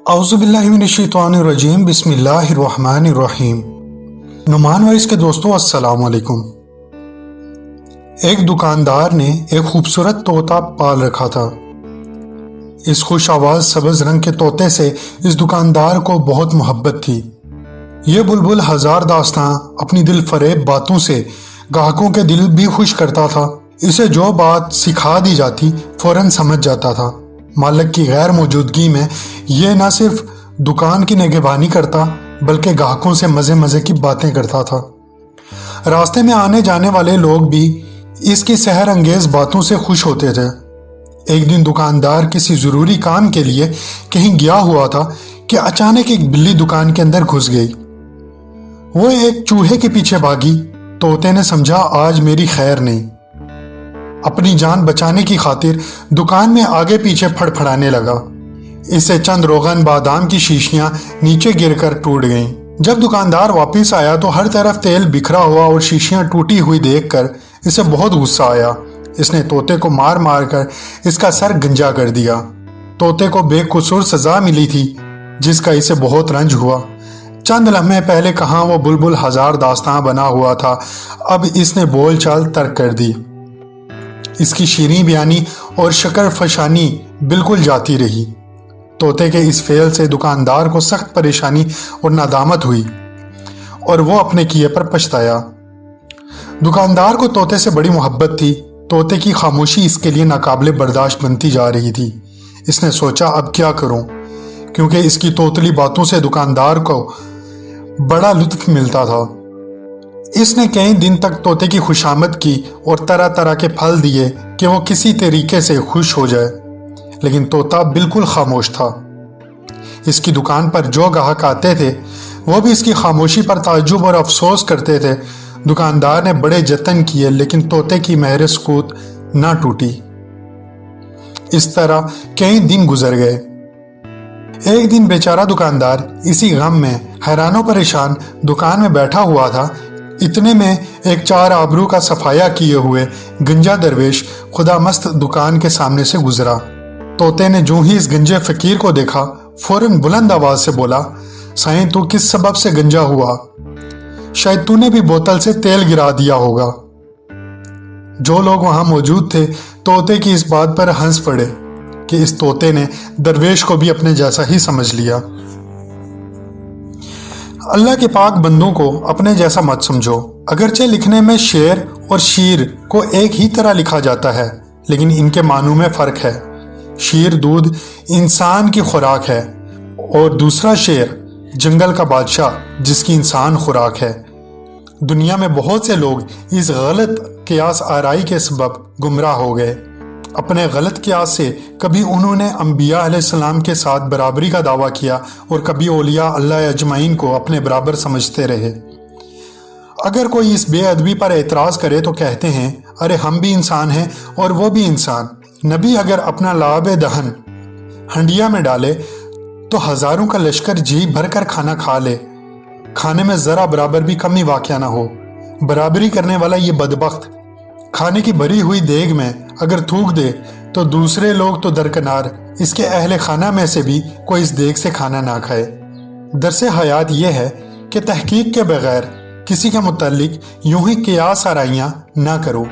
اعوذ باللہ من الشیطان الرجیم بسم اللہ الرحمن الرحیم۔ نعمان وائس کے دوستوں السلام علیکم۔ ایک دکاندار نے ایک خوبصورت طوطا پال رکھا تھا۔ اس خوش آواز سبز رنگ کے طوطے سے اس دکاندار کو بہت محبت تھی۔ یہ بلبل ہزار داستاں اپنی دل فریب باتوں سے گاہکوں کے دل بھی خوش کرتا تھا۔ اسے جو بات سکھا دی جاتی فوراً سمجھ جاتا تھا۔ مالک کی غیر موجودگی میں یہ نہ صرف دکان کی نگہبانی کرتا بلکہ گاہکوں سے مزے مزے کی باتیں کرتا تھا۔ راستے میں آنے جانے والے لوگ بھی اس کی سحر انگیز باتوں سے خوش ہوتے تھے۔ ایک دن دکاندار کسی ضروری کام کے لیے کہیں گیا ہوا تھا کہ اچانک ایک بلی دکان کے اندر گھس گئی۔ وہ ایک چوہے کے پیچھے بھاگی۔ طوطے نے سمجھا آج میری خیر نہیں۔ اپنی جان بچانے کی خاطر دکان میں آگے پیچھے پھڑپھڑانے لگا۔ اس سے چند روغن بادام کی شیشیاں نیچے گر کر ٹوٹ گئیں۔ جب دکاندار واپس آیا تو ہر طرف تیل بکھرا ہوا اور شیشیاں ٹوٹی ہوئی دیکھ کر اسے بہت غصہ آیا۔ اس نے طوطے کو مار مار کر اس کا سر گنجا کر دیا۔ طوطے کو بے قصور سزا ملی تھی جس کا اسے بہت رنج ہوا۔ چند لمحے پہلے کہاں وہ بلبل ہزار داستاں بنا ہوا تھا، اب اس نے بول چال ترک کر دی۔ اس کی شیریں بیانی اور شکر فشانی بالکل جاتی رہی۔ طوطے کے اس فعل سے دکاندار کو سخت پریشانی اور ندامت ہوئی اور وہ اپنے کیے پر پچھتایا۔ دکاندار کو طوطے سے بڑی محبت تھی۔ طوطے کی خاموشی اس کے لیے ناقابل برداشت بنتی جا رہی تھی۔ اس نے سوچا اب کیا کروں، کیونکہ اس کی توتلی باتوں سے دکاندار کو بڑا لطف ملتا تھا۔ اس نے کئی دن تک طوطے کی خوشامد کی اور طرح طرح کے پھل دیے کہ وہ کسی طریقے سے خوش ہو جائے، لیکن طوطا بالکل خاموش تھا۔ اس کی دکان پر جو گاہک آتے تھے وہ بھی اس کی خاموشی پر تعجب اور افسوس کرتے تھے۔ دکاندار نے بڑے جتن کیے لیکن طوطے کی مہر سکوت نہ ٹوٹی۔ اس طرح کئی دن گزر گئے۔ ایک دن بیچارہ دکاندار اسی غم میں حیران و پریشان دکان میں بیٹھا ہوا تھا۔ اتنے میں ایک چار آبرو کا صفایا کیے ہوئے گنجا درویش خدا مست دکان کے سامنے سے گزرا۔ طوطے نے جو ہی اس گنجے فقیر کو دیکھا فوراً بلند آواز سے بولا، سائیں تو کس سبب سے گنجا ہوا؟ شاید تو نے بھی بوتل سے تیل گرا دیا ہوگا۔ جو لوگ وہاں موجود تھے طوطے کی اس بات پر ہنس پڑے کہ اس طوطے نے درویش کو بھی اپنے جیسا ہی سمجھ لیا۔ اللہ کے پاک بندوں کو اپنے جیسا مت سمجھو۔ اگرچہ لکھنے میں شیر اور شیر کو ایک ہی طرح لکھا جاتا ہے لیکن ان کے معنوں میں فرق ہے۔ شیر دودھ انسان کی خوراک ہے اور دوسرا شیر جنگل کا بادشاہ جس کی انسان خوراک ہے۔ دنیا میں بہت سے لوگ اس غلط قیاس آرائی کے سبب گمراہ ہو گئے۔ اپنے غلط قیاس سے کبھی انہوں نے انبیاء علیہ السلام کے ساتھ برابری کا دعویٰ کیا اور کبھی اولیاء اللہ اجمعین کو اپنے برابر سمجھتے رہے۔ اگر کوئی اس بے ادبی پر اعتراض کرے تو کہتے ہیں ارے ہم بھی انسان ہیں اور وہ بھی انسان۔ نبی اگر اپنا لعاب دہن ہنڈیا میں ڈالے تو ہزاروں کا لشکر جی بھر کر کھانا کھا لے، کھانے میں ذرا برابر بھی کمی واقع نہ ہو۔ برابری کرنے والا یہ بدبخت کھانے کی بھری ہوئی دیگ میں اگر تھوک دے تو دوسرے لوگ تو درکنار اس کے اہل خانہ میں سے بھی کوئی اس دیگ سے کھانا نہ کھائے۔ درس حیات یہ ہے کہ تحقیق کے بغیر کسی کے متعلق یوں ہی قیاس آرائیاں نہ کرو۔